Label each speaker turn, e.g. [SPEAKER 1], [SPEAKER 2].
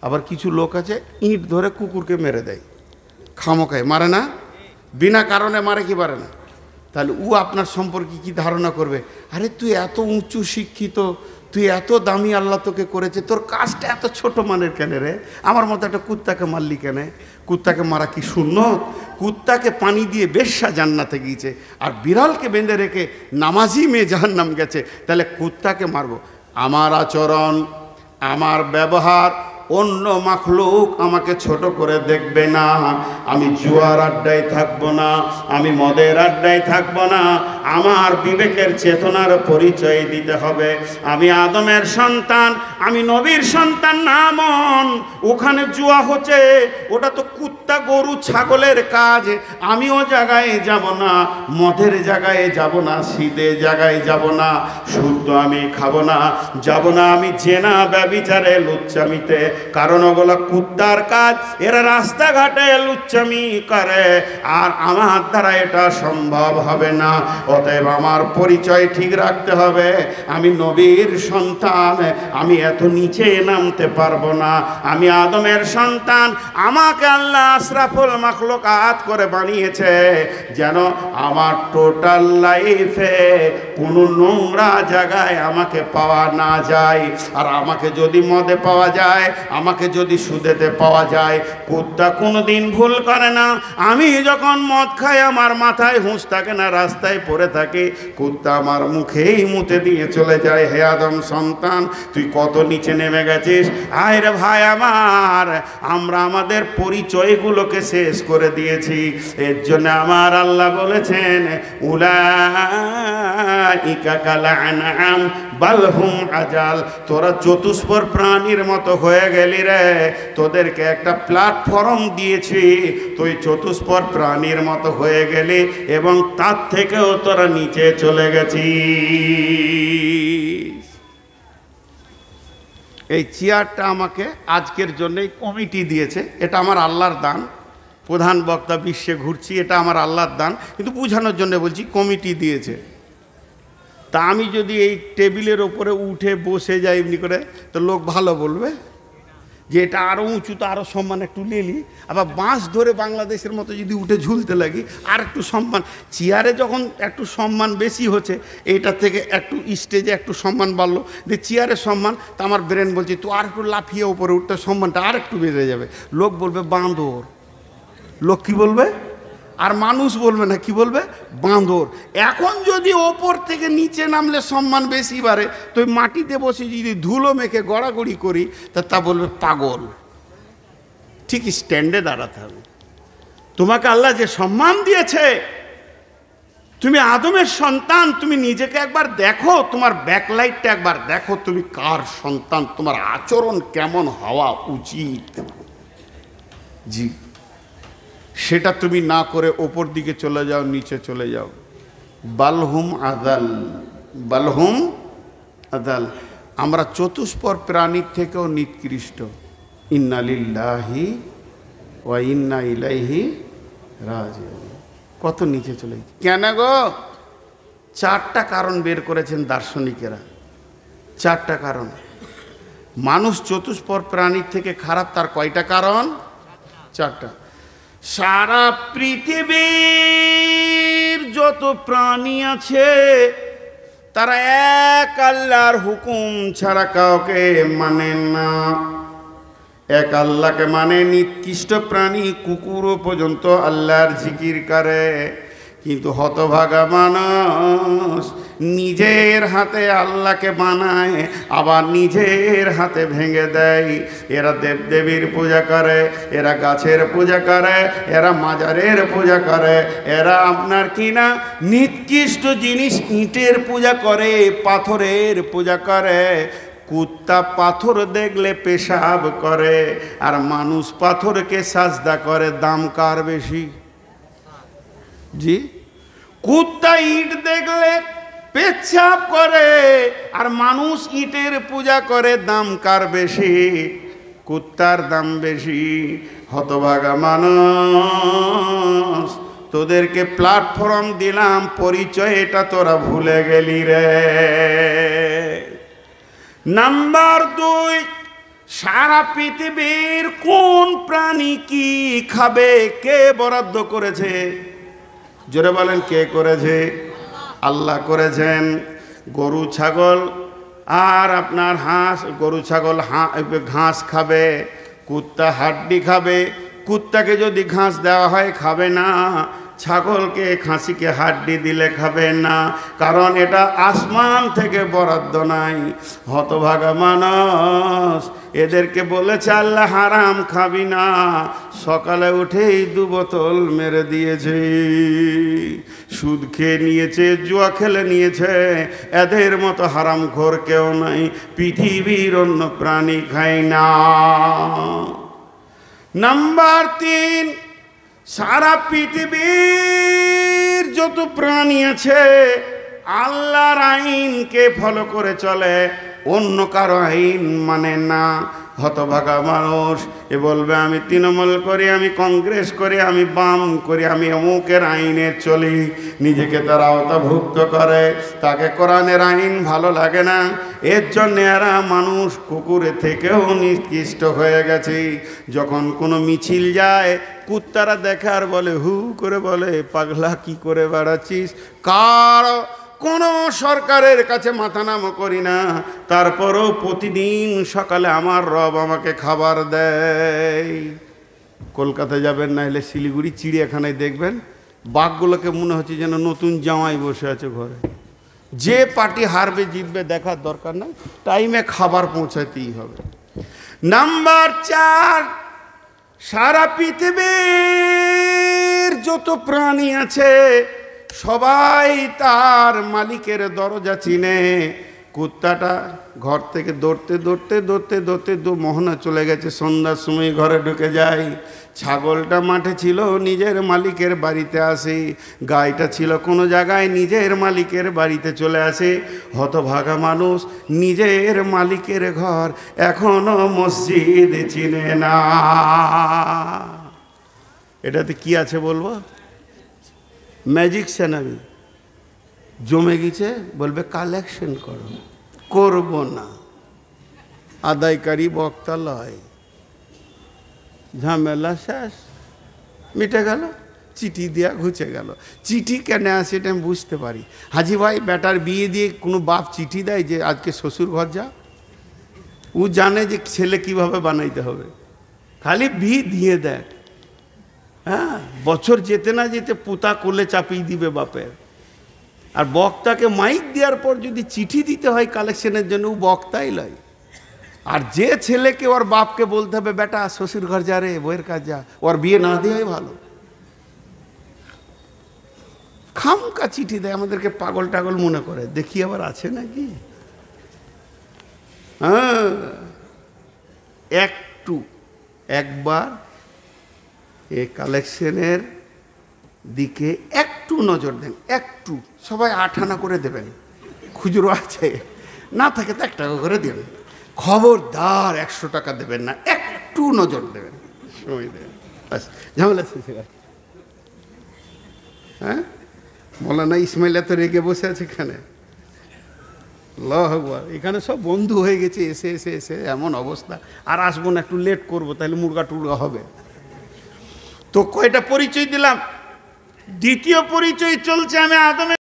[SPEAKER 1] আবার কিছু লোক আছে ইঁট ধরে কুকুরকে মেরে দেয়, খামোখায় মারে না, বিনা কারণে মারে কি পারে না। তাহলে ও আপনার সম্পর্কে কি ধারণা করবে? আরে তুই এত উঁচু শিক্ষিত, তুই এত দামি, আল্লাহ তোকে করেছে, তোর কাজটা এত ছোট মানের কেন রে? আমার মতো একটা কুত্তাকে মারলি কেন? কুত্তাকে মারা কি সুন্নত? কুত্তাকে পানি দিয়ে বেশ্যা জান্নাতে গিয়েছে, আর বিড়ালকে বেঁধে রেখে নামাজি মেয়ে জাহান্নাম গেছে, তাহলে কুত্তাকে মারবো? আমার আচরণ, আমার ব্যবহার অন্য মাখলুক আমাকে ছোট করে দেখবে না। আমি জুয়ার আড্ডায় থাকবো না, আমি মদের আড্ডায় থাকবো না। আমার বিবেকের চেতনার পরিচয় দিতে হবে। আমি আদমের সন্তান, আমি নবীর সন্তান না মন। ওখানে জুয়া হচ্ছে, ওটা তো কুত্তা গরু ছাগলের কাজ। আমিও জায়গায় যাব না, মদের জায়গায় যাব না, সিদে জায়গায় যাব না, শুদ্ধ আমি খাবো না, যাব না আমি জেনা ব্যভিচারে লুচ্চামিতে, কারণ ওগুলো কুত্তার কাজ। এরা রাস্তাঘাটে লুচ্চামি করে, আর আমার দ্বারা এটা সম্ভব হবে না। অতএব আমার পরিচয় ঠিক রাখতে হবে। আমি নবীর সন্তান, আমি এত নিচে নামতে পারবো না। আমি আদমের সন্তান, আমাকে আল্লাহ আশরাফুল মাখলুকাত করে বানিয়েছে যেন আমার টোটাল লাইফে কোনো নোংরা জায়গায় আমাকে পাওয়া না যায়। আর আমাকে যদি মদে পাওয়া যায়, আমাকে যদি সুদেতে পাওয়া যায়, কুত্তা কোনোদিন ভুল করে না। আমি যখন মদ খাই আমার মাথায় হুঁশ থাকে না, রাস্তায় পড়ে থাকি, কুত্তা আমার মুখেই মুতে দিয়ে চলে যায়, হে আদম সন্তান তুই কত নিচে নেমে গেছিস। আয় রে ভাই আমার, আমরা আমাদের পরিচয়গুলোকে শেষ করে দিয়েছি। এর জন্য আমার আল্লাহ বলেছেন উলাইকা কাল আনআম বাল হুম আজাল। তোরা চতুষ্পদ প্রাণীর মতো হয়ে গেলি রে, তোদেরকে একটা প্ল্যাটফর্ম দিয়েছি, তুই চতুষ্পদ প্রাণীর মতো হয়ে গেলি এবং তার থেকেও তোরা নিচে চলে গেছিস। এই চেয়ারটা আমাকে আজকের জন্যই কমিটি দিয়েছে, এটা আমার আল্লাহর দান। প্রধান বক্তা বিশ্বে ঘুরছি, এটা আমার আল্লাহর দান, কিন্তু বোঝানোর জন্য বলছি কমিটি দিয়েছে। তা আমি যদি এই টেবিলের ওপরে উঠে বসে যাই এমনি করে, তো লোক ভালো বলবে যে এটা আরও উঁচু, তো আরও সম্মান একটু নিলি। আবার বাঁশ ধরে বাংলাদেশের মতো যদি উঠে ঝুলতে লাগি, আর একটু সম্মান। চেয়ারে যখন একটু সম্মান বেশি হচ্ছে, এইটা থেকে একটু স্টেজে একটু সম্মান বাড়লো, যে চেয়ারের সম্মান, তা আমার ব্রেন বলছে তুই আর একটু লাফিয়ে ওপরে উঠতে সম্মানটা আর একটু বেড়ে যাবে। লোক বলবে বাঁদর। লোক কি বলবে? আর মানুষ বলবে না, কি বলবে? বাঁদর। এখন যদি ওপর থেকে নিচে নামলে সম্মান বেশি বাড়ে, তো মাটিতে বসে যদি ধুলো মেখে গড়াগড়ি করি, তা বলবে পাগল। ঠিক স্ট্যান্ডে দাঁড়াতে হবে। তোমাকে আল্লাহ যে সম্মান দিয়েছে, তুমি আদমের সন্তান, তুমি নিজেকে একবার দেখো, তোমার ব্যাকলাইটটা একবার দেখো, তুমি কার সন্তান, তোমার আচরণ কেমন হওয়া উচিত। জি, সেটা তুমি না করে ওপর দিকে চলে যাও, নিচে চলে যাও। বালহুম আদাল, বালহুম আদাল। আমরা চতুষ্পদ প্রাণীর থেকেও নিকৃষ্ট। ইন্না লিল্লাহি ওয়া ইন্না ইলাইহি রাজিউন। কত নিচে চলে গেছে। কেন গো? 4টা কারণ বের করেছেন দার্শনিকেরা। 4টা কারণ। মানুষ চতুষ্পদ প্রাণীর থেকে খারাপ, তার কয়টা কারণ? 4টা। সারা পৃথিবীর যত প্রাণী আছে তারা এক আল্লাহর হুকুম ছাড়া কাউকে মানে না। এক আল্লাহকে মানে। নিকৃষ্ট প্রাণী কুকুরও পর্যন্ত আল্লাহর জিকির করে, কিন্তু হতভাগা মানুষ নিজের হাতে আল্লাহকে বানায়, আবার নিজের হাতে ভেঙে দেয়। এরা দেবদেবীর পূজা করে, এরা গাছের পূজা করে, এরা মাজারের পূজা করে, এরা আপনার কিনা নিকৃষ্ট জিনিস ইটের পূজা করে, পাথরের পূজা করে। কুত্তা পাথর দেখলে পেশাব করে, আর মানুষ পাথরকে সাজদা করে। দাম কার বেশি? জি, কুত্তা ইট দেখলে পেচ্ছাপ করে, আর মানুষ ইটের পূজা করে। দাম কার বেশি? কুত্তার দাম বেশি। হতভাগা মানুষ, তোদেরকে প্ল্যাটফর্ম দিলাম, পরিচয় এটা তোরা ভুলে গেলি রে। নাম্বার 2, সারা পৃথিবীর কোন প্রাণী কি খাবে, কে বরাদ্দ করেছে? জোরে বলেন, কে করেছে? আল্লাহ করেছেন। গরু ছাগল আর আপনার হাঁস, গরু ছাগল ঘাস খাবে, কুত্তা হাড্ডি খাবে। কুত্তাকে যদি ঘাস দেওয়া হয় খাবে না, ছাগলকে খাসিকে হাড্ডি দিলে খাবে না, কারণ এটা আসমান থেকে বরাদ্দ নাই। হতভাগা মানুষ, এদেরকে বলেছে আল্লাহ হারাম খাবি না, সকালে উঠেই 2 বোতল মেরে দিয়েছে, সুদ খেয়ে নিয়েছে, জুয়া খেলে নিয়েছে। এদের মতো হারামখোর কেউ নাই, পৃথিবীর অন্য প্রাণী খায় না। নাম্বার 3, সারা পৃথিবীর যত প্রাণী আছে আল্লাহর আইনকে ফলো করে চলে, অন্য কারো আইন মানে না। হতভাগা মানুষ এ বলবে আমি তৃণমূল করি, আমি কংগ্রেস করি, আমি বাম করি, আমি অমুকের আইনে চলি, নিজেকে তারা আওতাভুক্ত করে, তাকে কোরআনের আইন ভালো লাগে না। এর জন্য এরা মানুষ কুকুরের থেকেও নিকৃষ্ট হয়ে গেছে। যখন কোনো মিছিল যায় কুত্তারা দেখে আর বলে, হু করে বলে, পাগলা কি করে বেড়াচ্ছিস? কোনো সরকারের কাছে মাথা নামো করি না, তারপরও প্রতিদিন সকালে আমার রব আমাকে খাবার দেয়। কলকাতা যাবেন, না হলে শিলিগুড়ি চিড়িয়াখানায় দেখবেন বাঘগুলোকে মনে হচ্ছে যেন নতুন জামাই বসে আছে ঘরে। যে পার্টি হারবে জিতবে দেখার দরকার নাই, টাইমে খাবার পৌঁছাতেই হবে। নাম্বার 4, সারা পৃথিবীর যত প্রাণী আছে সবাই তার মালিকের দরজা চিনে। কুত্তাটা ঘর থেকে দৌড়তে দৌড়তে দৌড়তে দৌড়তে 2 মোহনা চলে গেছে, সন্ধ্যার সময় ঘরে ঢুকে যায়। ছাগলটা মাঠে ছিল, নিজের মালিকের বাড়িতে আসে। গাইটা ছিল কোনো জায়গায়, নিজের মালিকের বাড়িতে চলে আসে। হতভাগা মানুষ নিজের মালিকের ঘর এখনো মসজিদ চিনে না। এটাতে কি আছে বলবো? ম্যাজিক সেনাবি জমে গেছে, বলবে কালেকশন করো, করব না, আদায়কারী বক্তা লয়, ঝামেলা শেষ, মিটে গেল, চিঠি দেওয়া ঘুচে গেল। চিঠি কেন আসে এটা আমি বুঝতে পারি। হাজি ভাই বেটার বিয়ে দিয়ে কোনো বাপ চিঠি দেয় যে আজকে শ্বশুর ঘর যা? ও জানে যে ছেলে কিভাবে বানাইতে হবে, খালি বিয়ে দিয়ে দেয়। হ্যাঁ, বছর যেতে না যেতে পুতা কোলে চাপিয়ে দিবে বাপের। আর বক্তাকে মাইক দেওয়ার পর যদি চিঠি দিতে হয় কালেকশনের জন্য, ও বক্তাই লয়। আর যে ছেলেকে ওর বাপকে বলতে হবে বেটা শ্বশুর ঘর যা রে, বইয়ের কাজ যা, ওর বিয়ে না দেওয়াই ভালো। খামকা চিঠি দেয়, আমাদেরকে পাগল টাগল মনে করে। দেখি আবার আছে নাকি। হ্যাঁ, একবার এ কালেকশনের দিকে একটু নজর দেন, একটু। সবাই 8 আনা করে দেবেন, খুচরো আছে, না থাকে তো 1 টাকা করে দেবেন। খবরদার 100 টাকা দেবেন না, একটু নজর দেবেন, সময় দেবেন, বাস ঝামেলা শেষে গেছে। হ্যাঁ, মৌলানা ইসমাইল এত রেগে বসে আছে এখানে। আল্লাহু আকবার, এখানে সব বন্ধু হয়ে গেছে, এসে এসে এসে এমন অবস্থা। আর আসবো না, একটু লেট করবো, তাহলে মুরগা টুরগা হবে। তো কয়টা পরিচয় দিলাম, দ্বিতীয় পরিচয় চলছে আমি আদমের